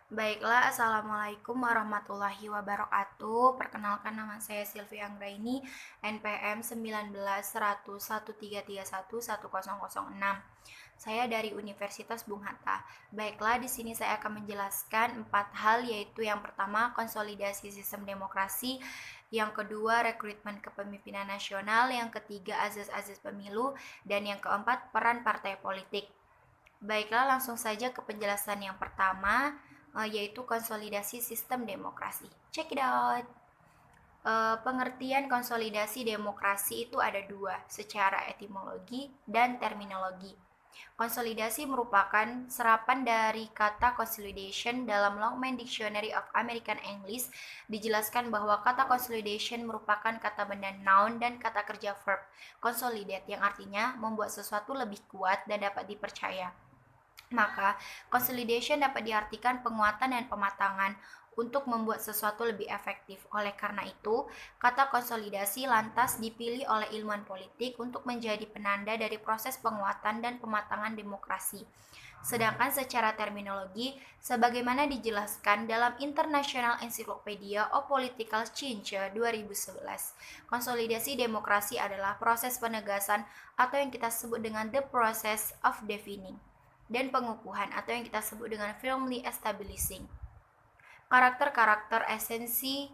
Baiklah, Assalamualaikum warahmatullahi wabarakatuh. Perkenalkan, nama saya Silvi Anggraini, NPM 19 113311006. Saya dari Universitas Bung Hatta. Baiklah, di sini saya akan menjelaskan 4 hal, yaitu yang pertama konsolidasi sistem demokrasi, yang kedua rekrutmen kepemimpinan nasional, yang ketiga azas-azas pemilu, dan yang keempat peran partai politik. Baiklah, langsung saja ke penjelasan yang pertama, yaitu konsolidasi sistem demokrasi. Check it out. Pengertian konsolidasi demokrasi itu ada dua, secara etimologi dan terminologi. Konsolidasi merupakan serapan dari kata consolidation. Dalam Longman Dictionary of American English dijelaskan bahwa kata consolidation merupakan kata benda noun dan kata kerja verb consolidate, yang artinya membuat sesuatu lebih kuat dan dapat dipercaya. Maka, consolidation dapat diartikan penguatan dan pematangan untuk membuat sesuatu lebih efektif. Oleh karena itu, kata konsolidasi lantas dipilih oleh ilmuwan politik untuk menjadi penanda dari proses penguatan dan pematangan demokrasi. Sedangkan secara terminologi, sebagaimana dijelaskan dalam International Encyclopedia of Political Change 2011, konsolidasi demokrasi adalah proses penegasan atau yang kita sebut dengan the process of defining, dan pengukuhan atau yang kita sebut dengan firmly establishing karakter-karakter esensi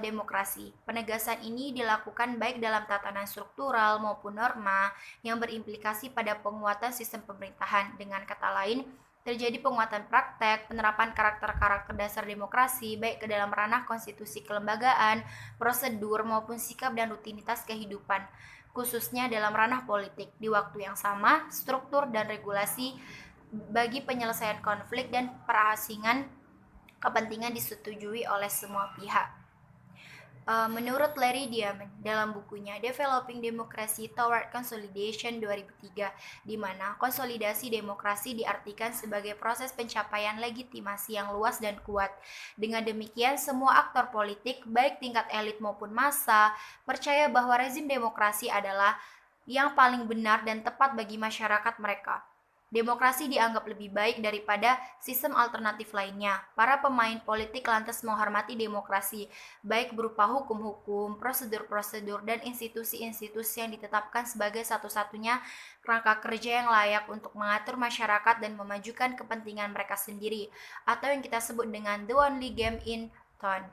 demokrasi. Penegasan ini dilakukan baik dalam tatanan struktural maupun norma yang berimplikasi pada penguatan sistem pemerintahan. Dengan kata lain, terjadi penguatan praktek, penerapan karakter-karakter dasar demokrasi baik ke dalam ranah konstitusi kelembagaan, prosedur maupun sikap dan rutinitas kehidupan, khususnya dalam ranah politik. Di waktu yang sama, struktur dan regulasi bagi penyelesaian konflik dan perasingan kepentingan disetujui oleh semua pihak. Menurut Larry Diamond dalam bukunya Developing Democracy Toward Consolidation 2003, di mana konsolidasi demokrasi diartikan sebagai proses pencapaian legitimasi yang luas dan kuat. Dengan demikian, semua aktor politik, baik tingkat elit maupun massa, percaya bahwa rezim demokrasi adalah yang paling benar dan tepat bagi masyarakat mereka. Demokrasi dianggap lebih baik daripada sistem alternatif lainnya. Para pemain politik lantas menghormati demokrasi, baik berupa hukum-hukum, prosedur-prosedur, dan institusi-institusi yang ditetapkan sebagai satu-satunya kerangka kerja yang layak untuk mengatur masyarakat dan memajukan kepentingan mereka sendiri, atau yang kita sebut dengan the only game in town.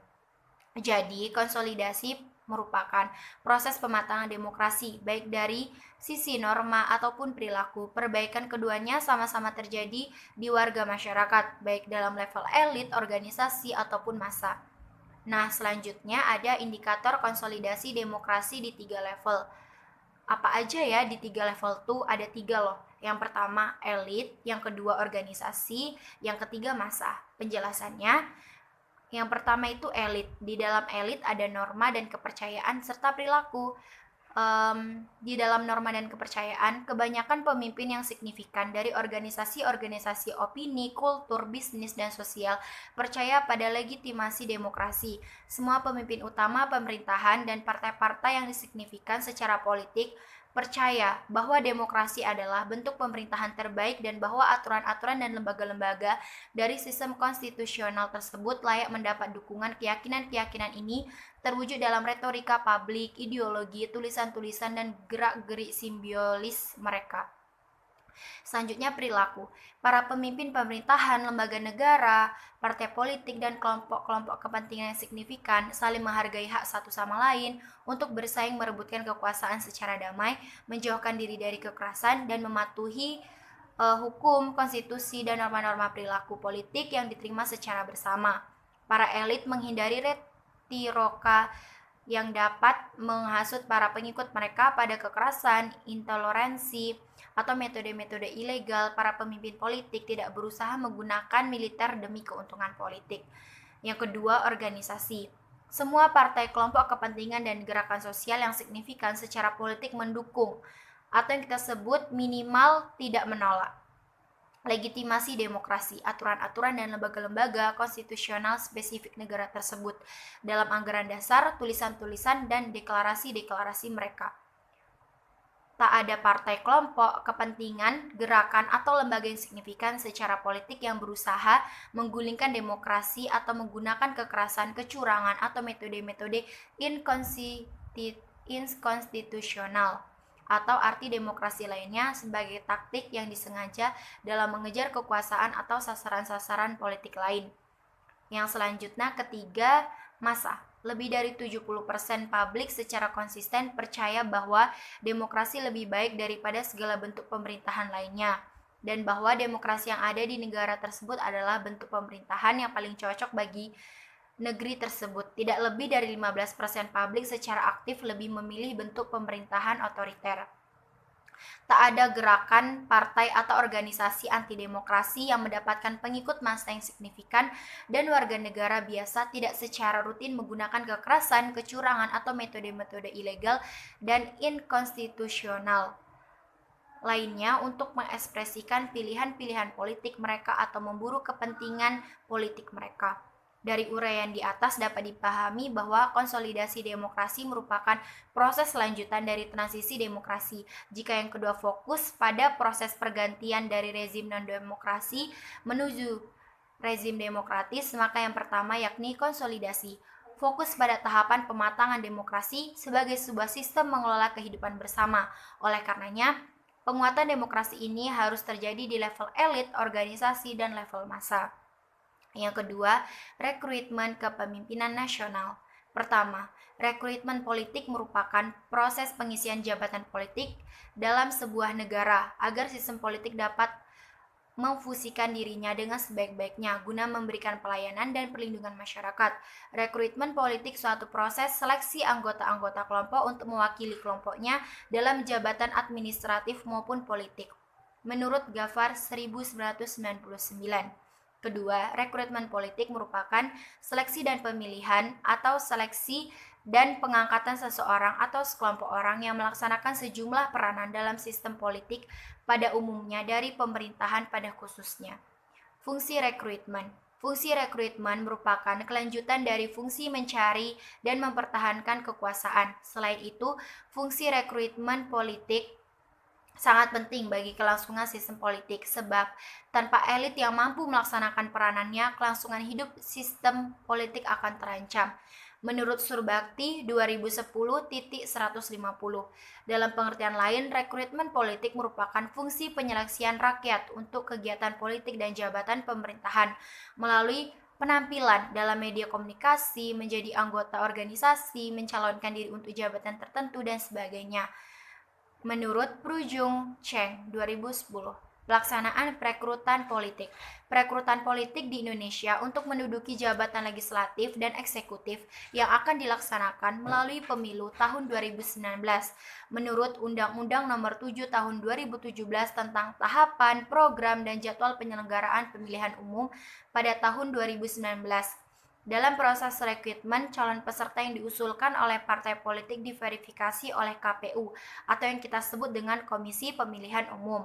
Jadi, konsolidasi merupakan proses pematangan demokrasi, baik dari sisi norma ataupun perilaku. Perbaikan keduanya sama-sama terjadi di warga masyarakat, baik dalam level elit, organisasi, ataupun massa. Nah, selanjutnya ada indikator konsolidasi demokrasi di 3 level. Apa aja ya di 3 level tuh? Ada 3 loh. Yang pertama elit, yang kedua organisasi, yang ketiga massa. Penjelasannya, yang pertama itu elit. Di dalam elit ada norma dan kepercayaan serta perilaku. Di dalam norma dan kepercayaan, kebanyakan pemimpin yang signifikan dari organisasi-organisasi opini, kultur, bisnis, dan sosial percaya pada legitimasi demokrasi. Semua pemimpin utama pemerintahan dan partai-partai yang disignifikan secara politik percaya bahwa demokrasi adalah bentuk pemerintahan terbaik dan bahwa aturan-aturan dan lembaga-lembaga dari sistem konstitusional tersebut layak mendapat dukungan. Keyakinan-keyakinan ini terwujud dalam retorika publik, ideologi, tulisan-tulisan, dan gerak-gerik simbiolis mereka. Selanjutnya perilaku. Para pemimpin pemerintahan, lembaga negara, partai politik, dan kelompok-kelompok kepentingan yang signifikan saling menghargai hak satu sama lain untuk bersaing merebutkan kekuasaan secara damai, menjauhkan diri dari kekerasan, dan mematuhi hukum, konstitusi, dan norma-norma perilaku politik yang diterima secara bersama. Para elit menghindari retiroka yang dapat menghasut para pengikut mereka pada kekerasan, intoleransi, atau metode-metode ilegal. Para pemimpin politik tidak berusaha menggunakan militer demi keuntungan politik. Yang kedua, organisasi. Semua partai, kelompok kepentingan, dan gerakan sosial yang signifikan secara politik mendukung, atau yang kita sebut minimal tidak menolak, legitimasi demokrasi, aturan-aturan dan lembaga-lembaga konstitusional spesifik negara tersebut dalam anggaran dasar, tulisan-tulisan, dan deklarasi-deklarasi mereka. Tak ada partai, kelompok, kepentingan, gerakan, atau lembaga yang signifikan secara politik yang berusaha menggulingkan demokrasi atau menggunakan kekerasan, kecurangan, atau metode-metode inkonstitusional atau arti demokrasi lainnya sebagai taktik yang disengaja dalam mengejar kekuasaan atau sasaran-sasaran politik lain. Yang selanjutnya ketiga, massa. Lebih dari 70% publik secara konsisten percaya bahwa demokrasi lebih baik daripada segala bentuk pemerintahan lainnya, dan bahwa demokrasi yang ada di negara tersebut adalah bentuk pemerintahan yang paling cocok bagi negeri tersebut. Tidak lebih dari 15% publik secara aktif lebih memilih bentuk pemerintahan otoriter. Tak ada gerakan, partai, atau organisasi anti-demokrasi yang mendapatkan pengikut massa yang signifikan, dan warga negara biasa tidak secara rutin menggunakan kekerasan, kecurangan, atau metode-metode ilegal dan inkonstitusional lainnya untuk mengekspresikan pilihan-pilihan politik mereka atau memburu kepentingan politik mereka. Dari uraian di atas dapat dipahami bahwa konsolidasi demokrasi merupakan proses lanjutan dari transisi demokrasi. Jika yang kedua fokus pada proses pergantian dari rezim non-demokrasi menuju rezim demokratis, maka yang pertama yakni konsolidasi. Fokus pada tahapan pematangan demokrasi sebagai sebuah sistem mengelola kehidupan bersama. Oleh karenanya, penguatan demokrasi ini harus terjadi di level elit, organisasi, dan level massa. Yang kedua, rekrutmen kepemimpinan nasional. Pertama, rekrutmen politik merupakan proses pengisian jabatan politik dalam sebuah negara agar sistem politik dapat memfusikan dirinya dengan sebaik-baiknya guna memberikan pelayanan dan perlindungan masyarakat. Rekrutmen politik suatu proses seleksi anggota-anggota kelompok untuk mewakili kelompoknya dalam jabatan administratif maupun politik. Menurut Gafar 1999. Kedua, rekrutmen politik merupakan seleksi dan pemilihan atau seleksi dan pengangkatan seseorang atau sekelompok orang yang melaksanakan sejumlah peranan dalam sistem politik pada umumnya dari pemerintahan pada khususnya. Fungsi rekrutmen. Fungsi rekrutmen merupakan kelanjutan dari fungsi mencari dan mempertahankan kekuasaan. Selain itu, fungsi rekrutmen politik sangat penting bagi kelangsungan sistem politik, sebab tanpa elit yang mampu melaksanakan peranannya, kelangsungan hidup sistem politik akan terancam. Menurut Surbakti 2010.150, dalam pengertian lain, rekrutmen politik merupakan fungsi penyeleksian rakyat untuk kegiatan politik dan jabatan pemerintahan melalui penampilan dalam media komunikasi, menjadi anggota organisasi, mencalonkan diri untuk jabatan tertentu, dan sebagainya. Menurut Prujung Cheng 2010, pelaksanaan perekrutan politik. Perekrutan politik di Indonesia untuk menduduki jabatan legislatif dan eksekutif yang akan dilaksanakan melalui pemilu tahun 2019. Menurut Undang-Undang Nomor 7 Tahun 2017 tentang tahapan, program, dan jadwal penyelenggaraan pemilihan umum pada tahun 2019. Dalam proses rekrutmen, calon peserta yang diusulkan oleh partai politik diverifikasi oleh KPU atau yang kita sebut dengan Komisi Pemilihan Umum,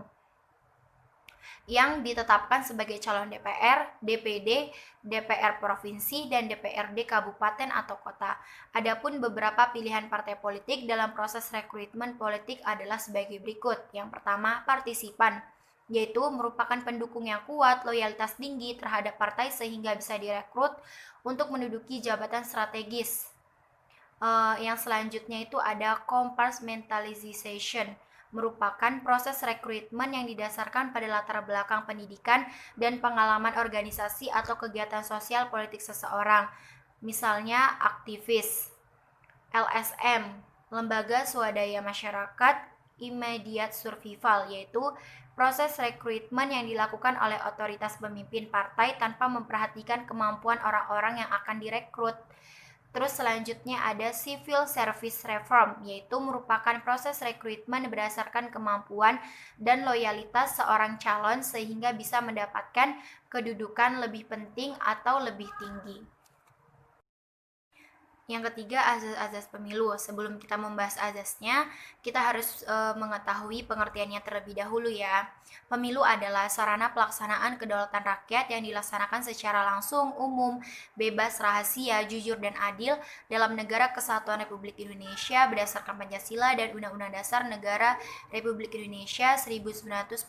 yang ditetapkan sebagai calon DPR, DPD, DPR Provinsi, dan DPRD Kabupaten atau Kota. Adapun beberapa pilihan partai politik dalam proses rekrutmen politik adalah sebagai berikut. Yang pertama, partisipan, yaitu merupakan pendukung yang kuat, loyalitas tinggi terhadap partai sehingga bisa direkrut untuk menduduki jabatan strategis. Yang selanjutnya itu ada compartmentalization, merupakan proses rekrutmen yang didasarkan pada latar belakang pendidikan dan pengalaman organisasi atau kegiatan sosial politik seseorang. Misalnya aktivis, LSM, lembaga swadaya masyarakat, immediate survival, yaitu proses rekrutmen yang dilakukan oleh otoritas pemimpin partai tanpa memperhatikan kemampuan orang-orang yang akan direkrut. Terus selanjutnya ada civil service reform, yaitu merupakan proses rekrutmen berdasarkan kemampuan dan loyalitas seorang calon sehingga bisa mendapatkan kedudukan lebih penting atau lebih tinggi. Yang ketiga, azas-azas pemilu. Sebelum kita membahas azasnya, kita harus mengetahui pengertiannya terlebih dahulu ya. Pemilu adalah sarana pelaksanaan kedaulatan rakyat yang dilaksanakan secara langsung, umum, bebas, rahasia, jujur, dan adil dalam negara kesatuan Republik Indonesia berdasarkan Pancasila dan Undang-Undang Dasar Negara Republik Indonesia 1945.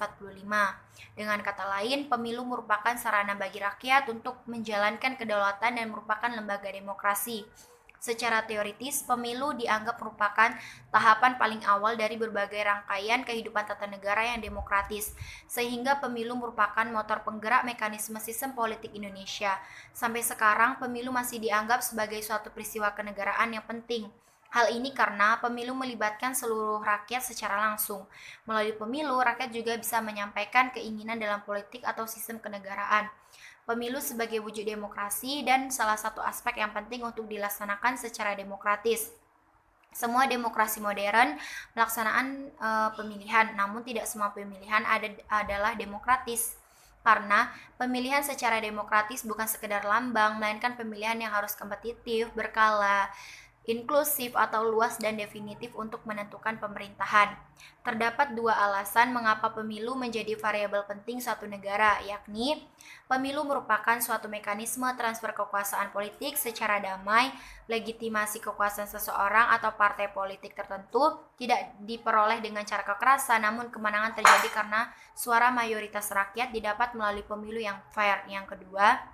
Dengan kata lain, pemilu merupakan sarana bagi rakyat untuk menjalankan kedaulatan dan merupakan lembaga demokrasi. Secara teoritis, pemilu dianggap merupakan tahapan paling awal dari berbagai rangkaian kehidupan tata negara yang demokratis, sehingga pemilu merupakan motor penggerak mekanisme sistem politik Indonesia. Sampai sekarang, pemilu masih dianggap sebagai suatu peristiwa kenegaraan yang penting. Hal ini karena pemilu melibatkan seluruh rakyat secara langsung. Melalui pemilu, rakyat juga bisa menyampaikan keinginan dalam politik atau sistem kenegaraan. Pemilu sebagai wujud demokrasi dan salah satu aspek yang penting untuk dilaksanakan secara demokratis. Semua demokrasi modern pelaksanaan pemilihan, namun tidak semua pemilihan adalah demokratis. Karena pemilihan secara demokratis bukan sekedar lambang, melainkan pemilihan yang harus kompetitif, berkala, inklusif atau luas dan definitif untuk menentukan pemerintahan. Terdapat dua alasan mengapa pemilu menjadi variabel penting suatu negara, yakni pemilu merupakan suatu mekanisme transfer kekuasaan politik secara damai, legitimasi kekuasaan seseorang atau partai politik tertentu tidak diperoleh dengan cara kekerasan, namun kemenangan terjadi karena suara mayoritas rakyat didapat melalui pemilu yang fair. Yang kedua,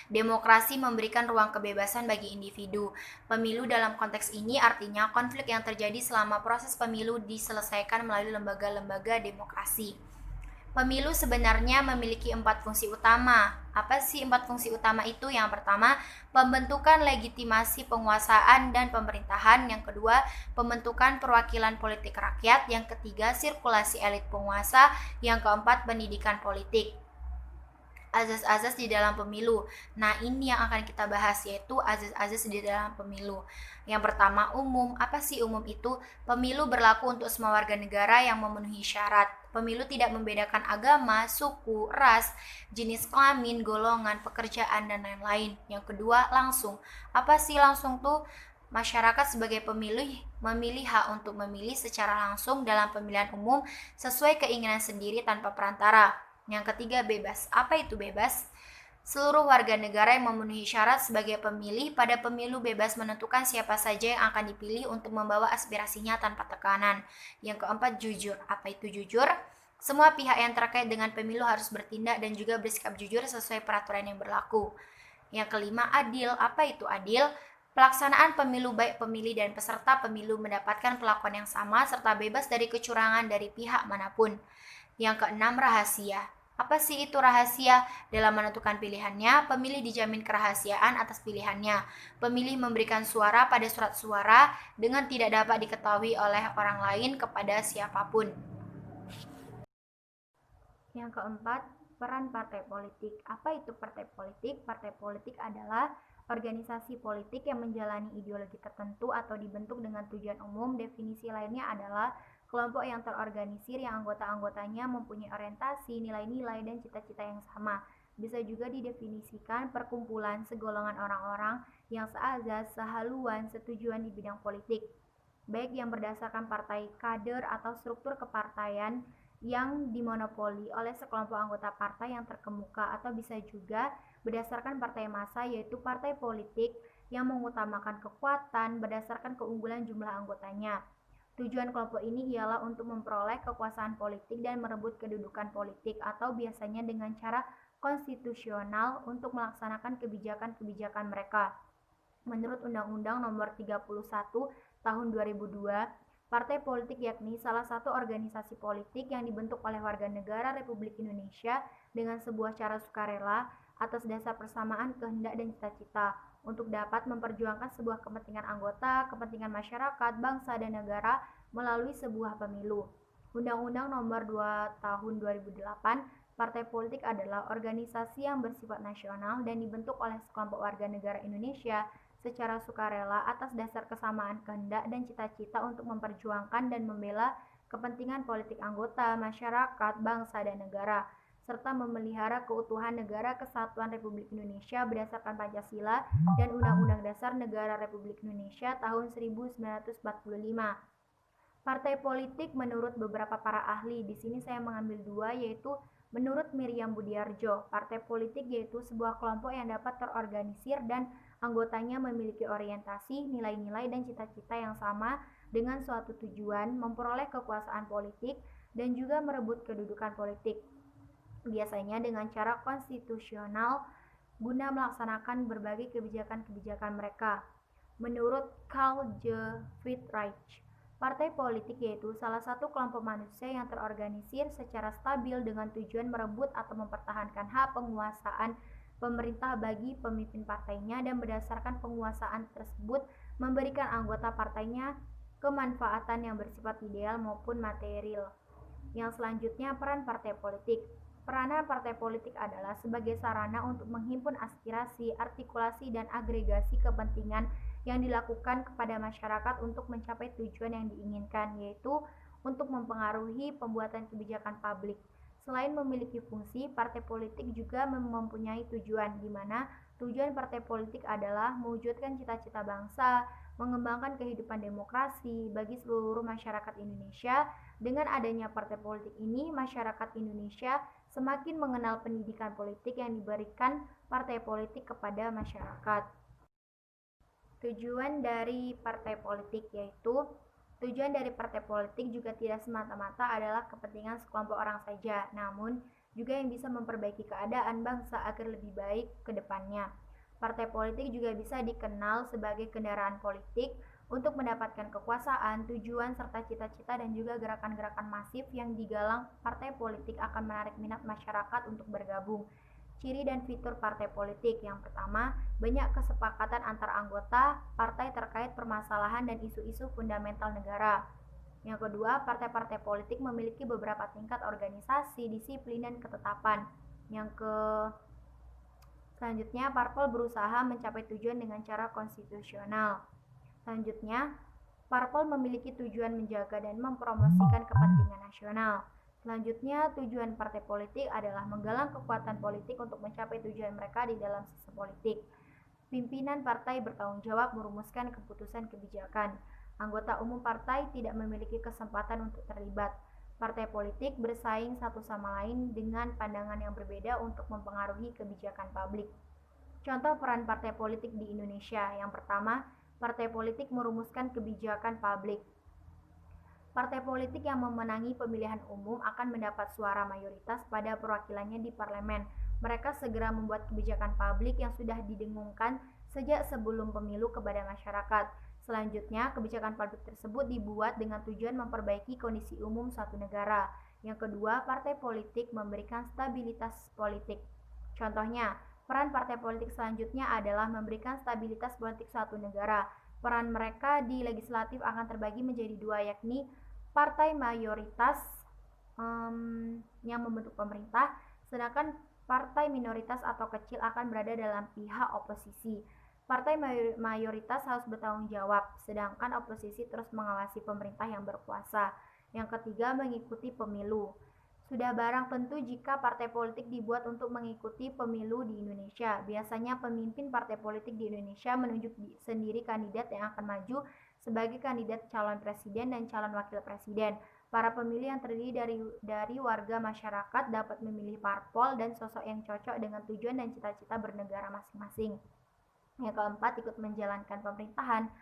demokrasi memberikan ruang kebebasan bagi individu. Pemilu dalam konteks ini artinya konflik yang terjadi selama proses pemilu diselesaikan melalui lembaga-lembaga demokrasi. Pemilu sebenarnya memiliki 4 fungsi utama. Apa sih 4 fungsi utama itu? Yang pertama, pembentukan legitimasi penguasaan dan pemerintahan. Yang kedua, pembentukan perwakilan politik rakyat. Yang ketiga, sirkulasi elit penguasa. Yang keempat, pendidikan politik. Azas-azas di dalam pemilu. Nah, ini yang akan kita bahas, yaitu azas-azas di dalam pemilu. Yang pertama, umum. Apa sih umum itu? Pemilu berlaku untuk semua warga negara yang memenuhi syarat. Pemilu tidak membedakan agama, suku, ras, jenis kelamin, golongan, pekerjaan, dan lain-lain. Yang kedua, langsung. Apa sih langsung tuh? Masyarakat sebagai pemilih memilih hak untuk memilih secara langsung dalam pemilihan umum sesuai keinginan sendiri tanpa perantara. Yang ketiga, bebas. Apa itu bebas? Seluruh warga negara yang memenuhi syarat sebagai pemilih pada pemilu bebas menentukan siapa saja yang akan dipilih untuk membawa aspirasinya tanpa tekanan. Yang keempat, jujur. Apa itu jujur? Semua pihak yang terkait dengan pemilu harus bertindak dan juga bersikap jujur sesuai peraturan yang berlaku. Yang kelima, adil. Apa itu adil? Pelaksanaan pemilu baik pemilih dan peserta pemilu mendapatkan perlakuan yang sama serta bebas dari kecurangan dari pihak manapun. Yang keenam, rahasia. Apa sih itu rahasia? Dalam menentukan pilihannya, pemilih dijamin kerahasiaan atas pilihannya. Pemilih memberikan suara pada surat suara dengan tidak dapat diketahui oleh orang lain kepada siapapun. Yang keempat, peran partai politik. Apa itu partai politik? Partai politik adalah organisasi politik yang menjalani ideologi tertentu atau dibentuk dengan tujuan umum. Definisi lainnya adalah kelompok yang terorganisir yang anggota-anggotanya mempunyai orientasi, nilai-nilai, dan cita-cita yang sama. Bisa juga didefinisikan perkumpulan segolongan orang-orang yang seazas, sehaluan, setujuan di bidang politik, baik yang berdasarkan partai kader atau struktur kepartaian yang dimonopoli oleh sekelompok anggota partai yang terkemuka, atau bisa juga berdasarkan partai massa, yaitu partai politik yang mengutamakan kekuatan berdasarkan keunggulan jumlah anggotanya. Tujuan kelompok ini ialah untuk memperoleh kekuasaan politik dan merebut kedudukan politik, atau biasanya dengan cara konstitusional untuk melaksanakan kebijakan-kebijakan mereka. Menurut Undang-Undang Nomor 31 Tahun 2002, partai politik yakni salah satu organisasi politik yang dibentuk oleh warga negara Republik Indonesia dengan sebuah cara sukarela atas dasar persamaan kehendak dan cita-cita untuk dapat memperjuangkan sebuah kepentingan anggota, kepentingan masyarakat, bangsa, dan negara melalui sebuah pemilu. Undang-Undang Nomor 2 Tahun 2008, partai politik adalah organisasi yang bersifat nasional dan dibentuk oleh sekelompok warga negara Indonesia secara sukarela atas dasar kesamaan kehendak dan cita-cita untuk memperjuangkan dan membela kepentingan politik anggota, masyarakat, bangsa, dan negara. serta memelihara keutuhan Negara Kesatuan Republik Indonesia berdasarkan Pancasila dan Undang-Undang Dasar Negara Republik Indonesia tahun 1945. Partai politik menurut beberapa para ahli, di sini saya mengambil dua, yaitu menurut Miriam Budiarjo, partai politik yaitu sebuah kelompok yang dapat terorganisir dan anggotanya memiliki orientasi, nilai-nilai, dan cita-cita yang sama dengan suatu tujuan, memperoleh kekuasaan politik, dan juga merebut kedudukan politik, biasanya dengan cara konstitusional guna melaksanakan berbagai kebijakan-kebijakan mereka. Menurut Karl J. Friedrich, partai politik yaitu salah satu kelompok manusia yang terorganisir secara stabil dengan tujuan merebut atau mempertahankan hak penguasaan pemerintah bagi pemimpin partainya dan berdasarkan penguasaan tersebut memberikan anggota partainya kemanfaatan yang bersifat ideal maupun material. Yang selanjutnya, peran partai politik. Peranan partai politik adalah sebagai sarana untuk menghimpun aspirasi, artikulasi, dan agregasi kepentingan yang dilakukan kepada masyarakat untuk mencapai tujuan yang diinginkan, yaitu untuk mempengaruhi pembuatan kebijakan publik. Selain memiliki fungsi, partai politik juga mempunyai tujuan, di mana tujuan partai politik adalah mewujudkan cita-cita bangsa, mengembangkan kehidupan demokrasi bagi seluruh masyarakat Indonesia. Dengan adanya partai politik ini, masyarakat Indonesia semakin mengenal pendidikan politik yang diberikan partai politik kepada masyarakat. Tujuan dari partai politik yaitu tujuan dari partai politik juga tidak semata-mata adalah kepentingan sekelompok orang saja, namun juga yang bisa memperbaiki keadaan bangsa agar lebih baik ke depannya. Partai politik juga bisa dikenal sebagai kendaraan politik untuk mendapatkan kekuasaan, tujuan, serta cita-cita dan juga gerakan-gerakan masif yang digalang partai politik akan menarik minat masyarakat untuk bergabung. Ciri dan fitur partai politik. Yang pertama, banyak kesepakatan antar anggota partai terkait permasalahan dan isu-isu fundamental negara. Yang kedua, partai-partai politik memiliki beberapa tingkat organisasi, disiplin, dan ketetapan. Selanjutnya, parpol berusaha mencapai tujuan dengan cara konstitusional. Selanjutnya, parpol memiliki tujuan menjaga dan mempromosikan kepentingan nasional. Selanjutnya, tujuan partai politik adalah menggalang kekuatan politik untuk mencapai tujuan mereka di dalam sistem politik. Pimpinan partai bertanggung jawab merumuskan keputusan kebijakan. Anggota umum partai tidak memiliki kesempatan untuk terlibat. Partai politik bersaing satu sama lain dengan pandangan yang berbeda untuk mempengaruhi kebijakan publik. Contoh peran partai politik di Indonesia. Yang pertama, partai politik merumuskan kebijakan publik. Partai politik yang memenangi pemilihan umum akan mendapat suara mayoritas pada perwakilannya di parlemen. Mereka segera membuat kebijakan publik yang sudah didengungkan sejak sebelum pemilu kepada masyarakat. Selanjutnya, kebijakan publik tersebut dibuat dengan tujuan memperbaiki kondisi umum suatu negara. Yang kedua, partai politik memberikan stabilitas politik. Contohnya, peran partai politik selanjutnya adalah memberikan stabilitas politik suatu negara. Peran mereka di legislatif akan terbagi menjadi dua, yakni partai mayoritas yang membentuk pemerintah, sedangkan partai minoritas atau kecil akan berada dalam pihak oposisi. Partai mayoritas harus bertanggung jawab, sedangkan oposisi terus mengawasi pemerintah yang berkuasa. Yang ketiga, mengikuti pemilu. Sudah barang tentu jika partai politik dibuat untuk mengikuti pemilu di Indonesia. Biasanya pemimpin partai politik di Indonesia menunjuk sendiri kandidat yang akan maju sebagai kandidat calon presiden dan calon wakil presiden. Para pemilih yang terdiri dari warga masyarakat dapat memilih parpol dan sosok yang cocok dengan tujuan dan cita-cita bernegara masing-masing. Yang keempat, ikut menjalankan pemerintahan.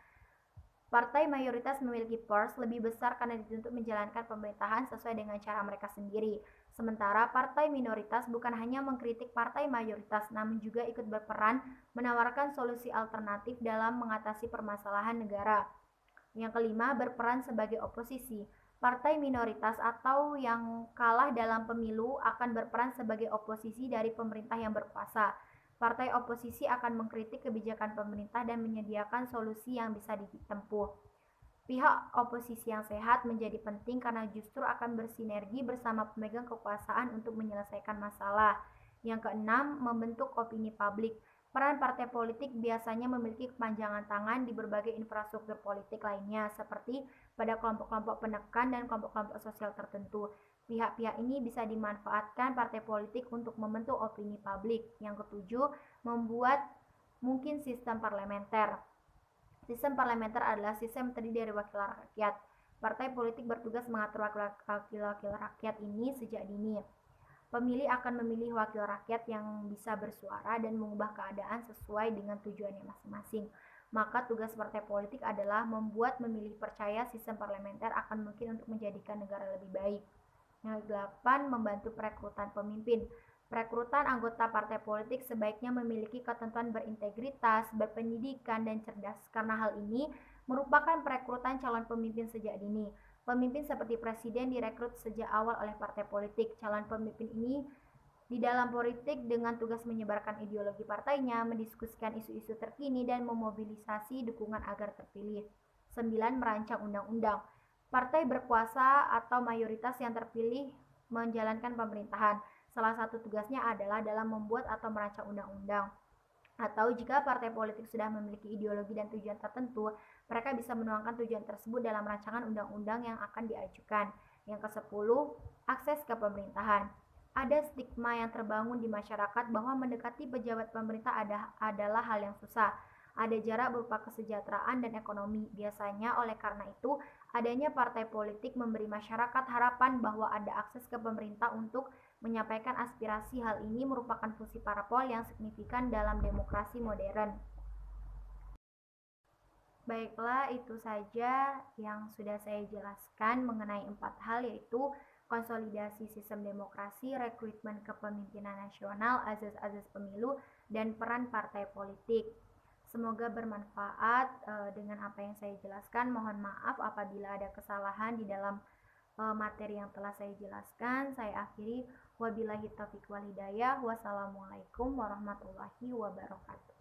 Partai mayoritas memiliki pors lebih besar karena dituntut menjalankan pemerintahan sesuai dengan cara mereka sendiri. Sementara partai minoritas bukan hanya mengkritik partai mayoritas, namun juga ikut berperan menawarkan solusi alternatif dalam mengatasi permasalahan negara. Yang kelima, berperan sebagai oposisi. Partai minoritas atau yang kalah dalam pemilu akan berperan sebagai oposisi dari pemerintah yang berkuasa. Partai oposisi akan mengkritik kebijakan pemerintah dan menyediakan solusi yang bisa ditempuh. Pihak oposisi yang sehat menjadi penting karena justru akan bersinergi bersama pemegang kekuasaan untuk menyelesaikan masalah. Yang keenam, membentuk opini publik. Peran partai politik biasanya memiliki kepanjangan tangan di berbagai infrastruktur politik lainnya, seperti pada kelompok-kelompok penekan dan kelompok-kelompok sosial tertentu. Pihak-pihak ini bisa dimanfaatkan partai politik untuk membentuk opini publik. Yang ketujuh, membuat mungkin sistem parlementer. Sistem parlementer adalah sistem yang terdiri dari wakil rakyat. Partai politik bertugas mengatur wakil-wakil rakyat ini sejak dini. Pemilih akan memilih wakil rakyat yang bisa bersuara dan mengubah keadaan sesuai dengan tujuannya masing-masing. Maka tugas partai politik adalah membuat memilih percaya sistem parlementer akan mungkin untuk menjadikan negara lebih baik. Yang ke-8, membantu perekrutan pemimpin. Perekrutan anggota partai politik sebaiknya memiliki ketentuan berintegritas, berpendidikan, dan cerdas. Karena hal ini merupakan perekrutan calon pemimpin sejak dini. Pemimpin seperti presiden direkrut sejak awal oleh partai politik. Calon pemimpin ini di dalam politik dengan tugas menyebarkan ideologi partainya, mendiskusikan isu-isu terkini, dan memobilisasi dukungan agar terpilih. 9. Merancang undang-undang. Partai berkuasa atau mayoritas yang terpilih menjalankan pemerintahan. Salah satu tugasnya adalah dalam membuat atau merancang undang-undang. Atau jika partai politik sudah memiliki ideologi dan tujuan tertentu, mereka bisa menuangkan tujuan tersebut dalam rancangan undang-undang yang akan diajukan. Yang ke-10, akses ke pemerintahan. Ada stigma yang terbangun di masyarakat bahwa mendekati pejabat pemerintah adalah hal yang susah. Ada jarak berupa kesejahteraan dan ekonomi. Biasanya oleh karena itu, adanya partai politik memberi masyarakat harapan bahwa ada akses ke pemerintah untuk menyampaikan aspirasi. Hal ini merupakan fungsi parpol yang signifikan dalam demokrasi modern. Baiklah, itu saja yang sudah saya jelaskan mengenai 4 hal, yaitu konsolidasi sistem demokrasi, rekrutmen kepemimpinan nasional, azas-azas pemilu, dan peran partai politik. Semoga bermanfaat dengan apa yang saya jelaskan. Mohon maaf apabila ada kesalahan di dalam materi yang telah saya jelaskan. Saya akhiri, wabillahi taufiq wal hidayah. Wassalamualaikum warahmatullahi wabarakatuh.